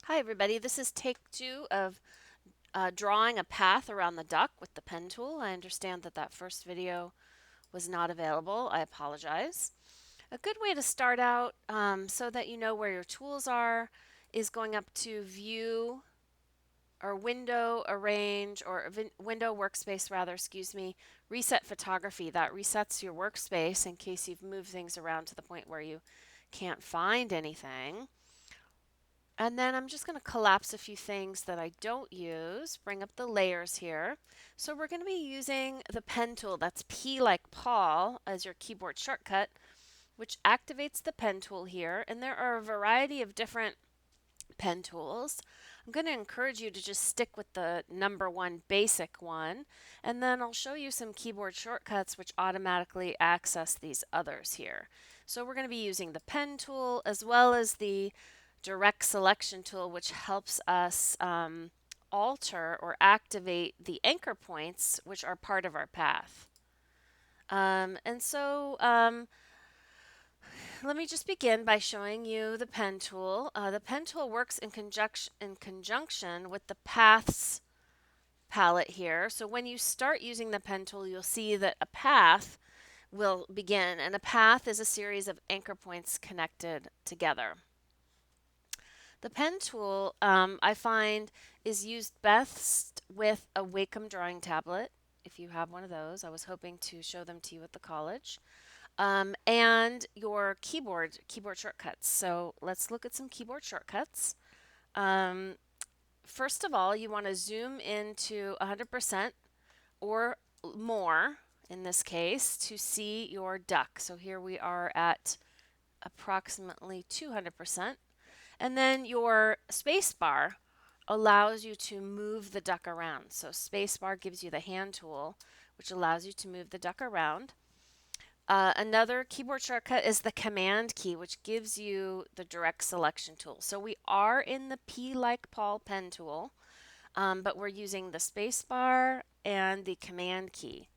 Hi everybody, this is take two of drawing a path around the duck with the pen tool. I understand that that first video was not available. I apologize. A good way to start out so that you know where your tools are is going up to View or Window, Arrange, or Window Workspace rather, excuse me, Reset Photography. That resets your workspace in case you've moved things around to the point where you can't find anything. And then I'm just going to collapse a few things that I don't use, bring up the layers here. So we're going to be using the pen tool, that's P like Paul, as your keyboard shortcut, which activates the pen tool here. And there are a variety of different pen tools. I'm going to encourage you to just stick with the number one basic one, and then I'll show you some keyboard shortcuts which automatically access these others here. So we're going to be using the pen tool as well as the direct selection tool, which helps us alter or activate the anchor points which are part of our path. Let me just begin by showing you the pen tool. The pen tool works in conjunction with the paths palette here. So when you start using the pen tool, you'll see that a path will begin, and a path is a series of anchor points connected together. The pen tool, I find, is used best with a Wacom drawing tablet. If you have one of those, I was hoping to show them to you at the college. And your keyboard shortcuts. So let's look at some keyboard shortcuts. Um, First of all, you want to zoom into 100% or more in this case to see your duck. So here we are at approximately 200%. And then your space bar allows you to move the duck around. So space bar gives you the hand tool, which allows you to move the duck around. Another keyboard shortcut is the command key, which gives you the direct selection tool. So we are in the P like Paul pen tool, but we're using the space bar and the command key.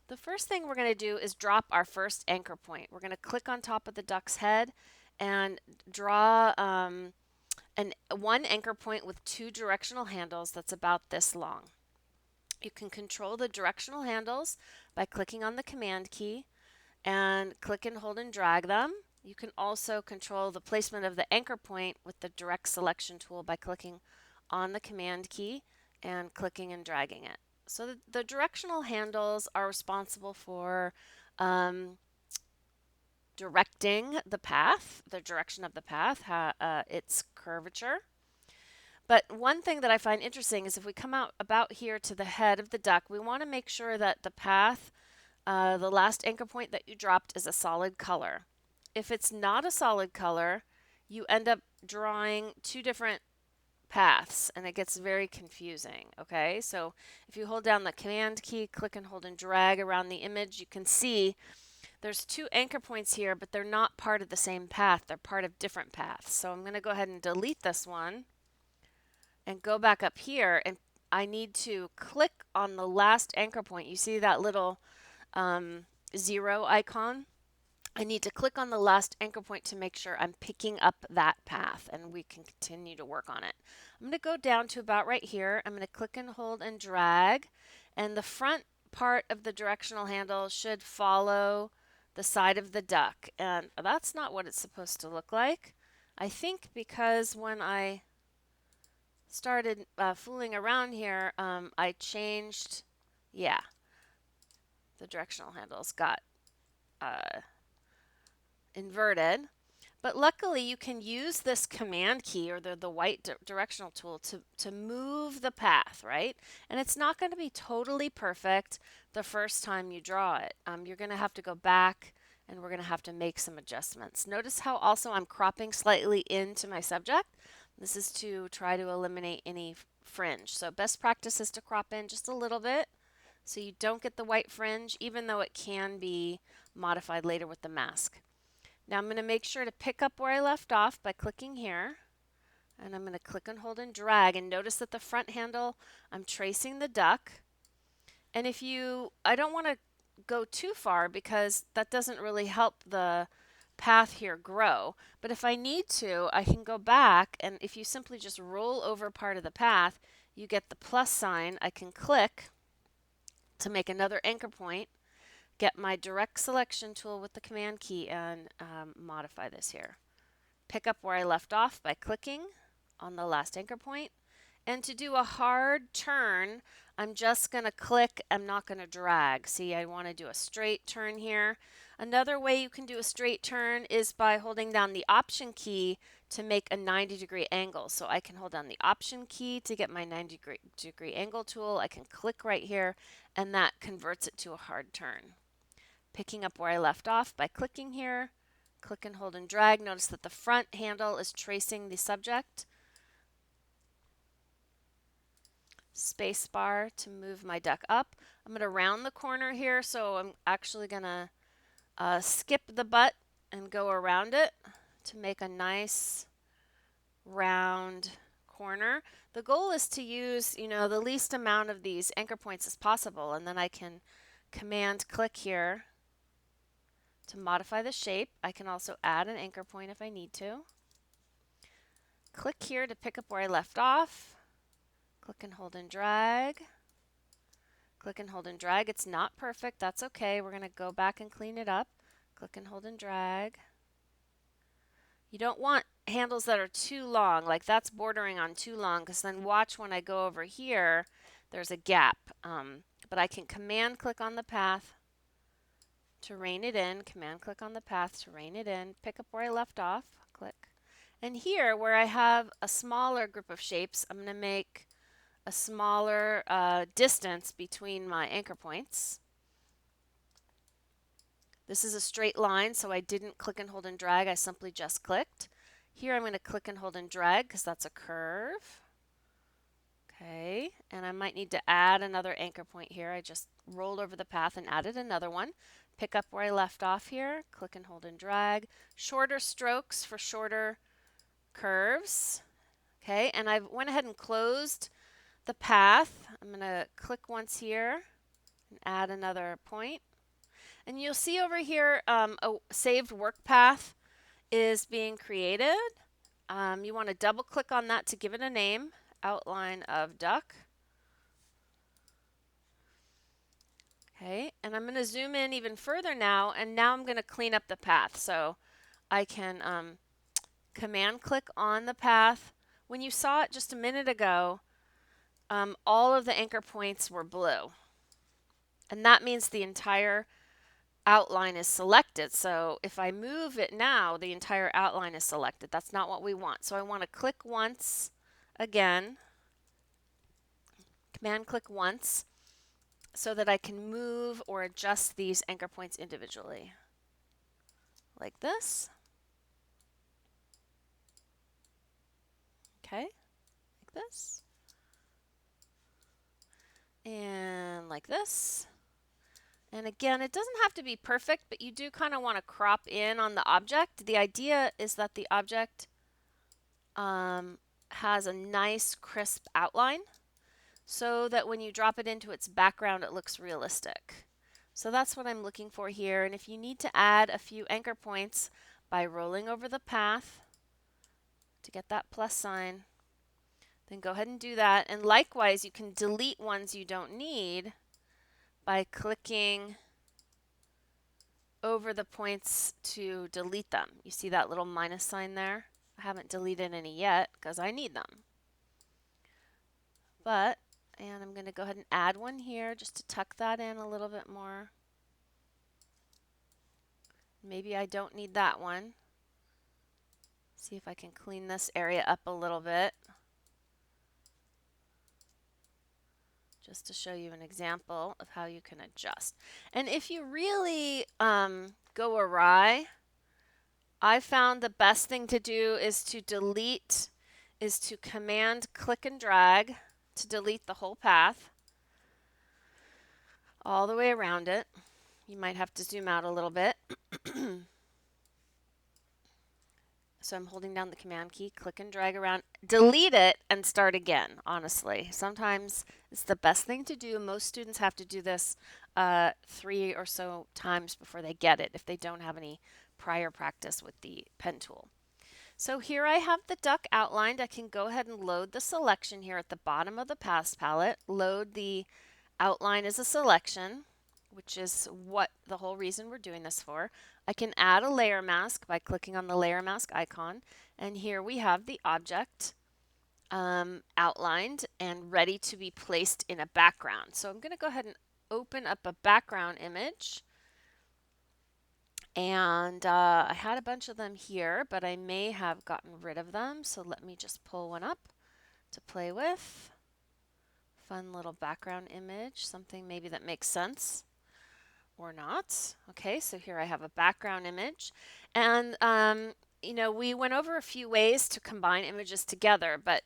The first thing we're going to do is drop our first anchor point. We're going to click on top of the duck's head and draw one anchor point with two directional handles that's about this long. You can control the directional handles by clicking on the command key and click and hold and drag them. You can also control the placement of the anchor point with the direct selection tool by clicking on the command key and clicking and dragging it. So the directional handles are responsible for directing the path, the direction of the path, its curvature. But one thing that I find interesting is if we come out about here to the head of the duck, we want to make sure that the path, the last anchor point that you dropped, is a solid color. If it's not a solid color, you end up drawing two different paths and it gets very confusing. Okay, so if you hold down the command key, click and hold and drag around the image, you can see there's two anchor points here, but they're not part of the same path. They're part of different paths. So I'm going to go ahead and delete this one and go back up here, and I need to click on the last anchor point. You see that little zero icon? I need to click on the last anchor point to make sure I'm picking up that path, and we can continue to work on it. I'm going to go down to about right here. I'm going to click and hold and drag, and the front part of the directional handle should follow the side of the duck, and that's not what it's supposed to look like. I think because when I started fooling around here, I changed, yeah, the directional handles got uh, inverted. But luckily, you can use this command key or the white directional tool to move the path, right? And it's not going to be totally perfect the first time you draw it. You're going to have to go back and we're going to have to make some adjustments. Notice how also I'm cropping slightly into my subject. This is to try to eliminate any fringe. So best practice is to crop in just a little bit so you don't get the white fringe, even though it can be modified later with the mask. Now I'm going to make sure to pick up where I left off by clicking here. And I'm going to click and hold and drag. And notice that the front handle, I'm tracing the duck. And I don't want to go too far because that doesn't really help the path here grow. But if I need to, I can go back, and if you simply just roll over part of the path, you get the plus sign. I can click to make another anchor point, get my direct selection tool with the command key, and modify this here. Pick up where I left off by clicking on the last anchor point. And to do a hard turn, I'm just going to click. I'm not going to drag. See, I want to do a straight turn here. Another way you can do a straight turn is by holding down the Option key to make a 90-degree angle. So I can hold down the Option key to get my 90-degree angle tool. I can click right here, and that converts it to a hard turn. Picking up where I left off by clicking here, click and hold and drag. Notice that the front handle is tracing the subject. Space bar to move my duck up. I'm going to round the corner here, so I'm actually going to skip the butt and go around it to make a nice round corner. The goal is to use, the least amount of these anchor points as possible, and then I can command click here to modify the shape. I can also add an anchor point if I need to. Click here to pick up where I left off. Click and hold and drag. Click and hold and drag. It's not perfect. That's okay. We're going to go back and clean it up. Click and hold and drag. You don't want handles that are too long, like that's bordering on too long, because then watch when I go over here, there's a gap. But I can command click on the path to rein it in, command click on the path to rein it in, pick up where I left off, click. And here, where I have a smaller group of shapes, I'm going to make a smaller distance between my anchor points. This is a straight line, so I didn't click and hold and drag, I simply just clicked. Here I'm going to click and hold and drag because that's a curve. Okay, and I might need to add another anchor point here. I just rolled over the path and added another one. Pick up where I left off here, click and hold and drag. Shorter strokes for shorter curves. Okay, and I went ahead and closed the path. I'm going to click once here and add another point. And you'll see over here a saved work path is being created. You want to double click on that to give it a name, outline of duck. Okay, and I'm going to zoom in even further now, and now I'm going to clean up the path. So I can command click on the path. When you saw it just a minute ago, all of the anchor points were blue. And that means the entire outline is selected. So if I move it now, the entire outline is selected. That's not what we want. So I want to click once again, command click once, so that I can move or adjust these anchor points individually. Like this. Okay, like this. And like this. And again, it doesn't have to be perfect, but you do kind of want to crop in on the object. The idea is that the object has a nice crisp outline so that when you drop it into its background, it looks realistic. So that's what I'm looking for here. And if you need to add a few anchor points by rolling over the path to get that plus sign, then go ahead and do that. And likewise, you can delete ones you don't need by clicking over the points to delete them. You see that little minus sign there? I haven't deleted any yet because I need them. And I'm going to go ahead and add one here just to tuck that in a little bit more. Maybe I don't need that one. See if I can clean this area up a little bit. Just to show you an example of how you can adjust. And if you really go awry, I found the best thing to do is to command click and drag to delete the whole path all the way around it. You might have to zoom out a little bit. So I'm holding down the command key, click and drag around, delete it, and start again, honestly. Sometimes it's the best thing to do. Most students have to do this 3 or so times before they get it if they don't have any prior practice with the pen tool. So here I have the duck outlined. I can go ahead and load the selection here at the bottom of the path palette, load the outline as a selection, which is what the whole reason we're doing this for. I can add a layer mask by clicking on the layer mask icon, and here we have the object outlined and ready to be placed in a background. So I'm going to go ahead and open up a background image. And I had a bunch of them here, but I may have gotten rid of them. So let me just pull one up to play with. Fun little background image, something maybe that makes sense or not. Okay, so here I have a background image. And, you know, we went over a few ways to combine images together, but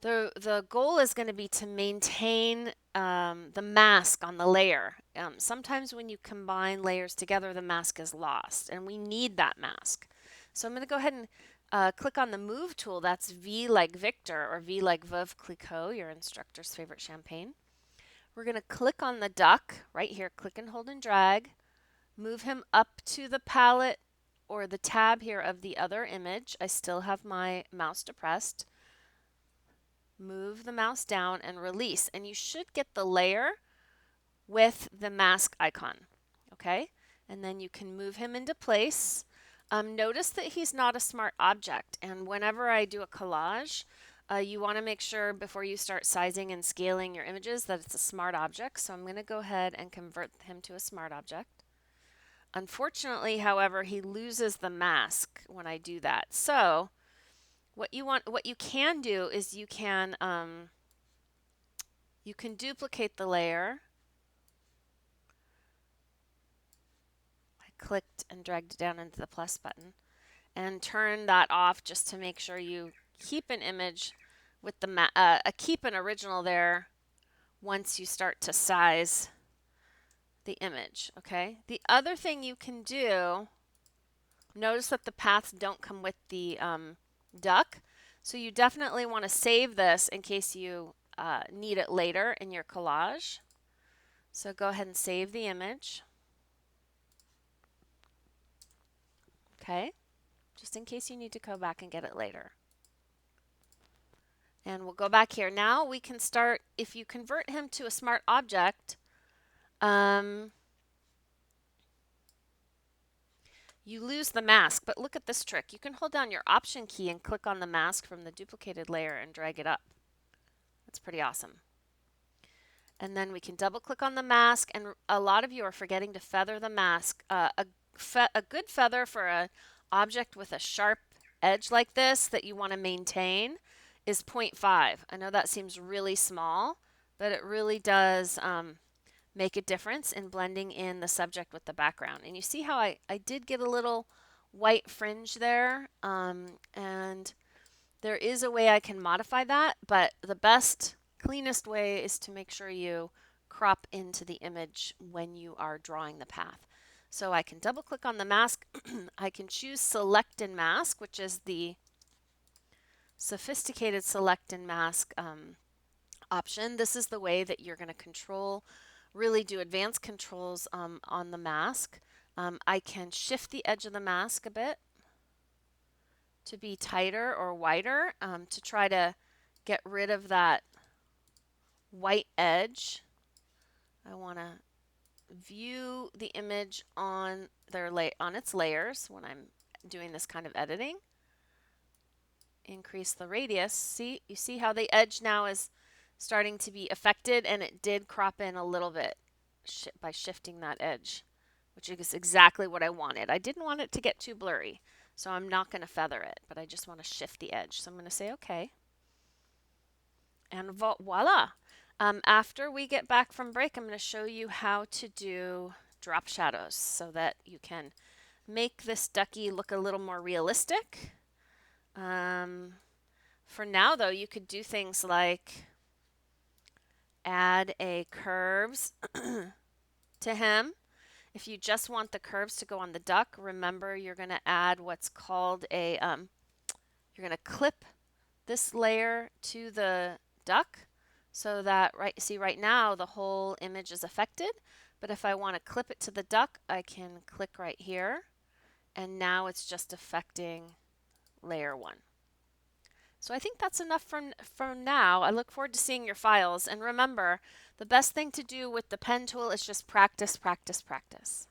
the goal is going to be to maintain the mask on the layer. Sometimes when you combine layers together, the mask is lost, and we need that mask. So I'm going to go ahead and click on the Move tool. That's V like Victor, or V like Veuve Clicquot, your instructor's favorite champagne. We're going to click on the duck right here, click and hold and drag, move him up to the palette or the tab here of the other image. I still have my mouse depressed. Move the mouse down and release, and you should get the layer with the mask icon. Okay, and then you can move him into place. Notice that he's not a smart object, and whenever I do a collage, you want to make sure before you start sizing and scaling your images that it's a smart object. So I'm going to go ahead and convert him to a smart object. Unfortunately, however, he loses the mask when I do that. So what you can do is you can duplicate the layer. I clicked and dragged it down into the plus button and turn that off just to make sure you keep an image with the keep an original there once you start to size the image. Okay. The other thing you can do, notice that the paths don't come with the duck. So you definitely want to save this in case you need it later in your collage. So go ahead and save the image. Okay, just in case you need to go back and get it later. And we'll go back here. Now we can start, if you convert him to a smart object, you lose the mask, but look at this trick. You can hold down your Option key and click on the mask from the duplicated layer and drag it up. That's pretty awesome. And then we can double click on the mask, and a lot of you are forgetting to feather the mask. A good feather for an object with a sharp edge like this that you want to maintain is 0.5. I know that seems really small, but it really does make a difference in blending in the subject with the background. And you see how I did get a little white fringe there, and there is a way I can modify that, but the best, cleanest way is to make sure you crop into the image when you are drawing the path. So I can double click on the mask. I can choose Select and Mask, which is the sophisticated Select and Mask option. This is the way that you're going to control, really do advanced controls on the mask. I can shift the edge of the mask a bit to be tighter or wider to try to get rid of that white edge. I want to view the image on its layers when I'm doing this kind of editing. Increase the radius. See, you see how the edge now is starting to be affected, and it did crop in a little bit by shifting that edge, which is exactly what I wanted. I didn't want it to get too blurry, so I'm not going to feather it, but I just want to shift the edge. So I'm going to say OK. And voila. After we get back from break, I'm going to show you how to do drop shadows so that you can make this ducky look a little more realistic. For now, though, you could do things like add a curves to him. If you just want the curves to go on the duck, remember you're going to add what's called a, you're going to clip this layer to the duck so that, right now the whole image is affected. But if I want to clip it to the duck, I can click right here And now it's just affecting layer 1. So I think that's enough for now. I look forward to seeing your files. And remember, the best thing to do with the pen tool is just practice, practice, practice.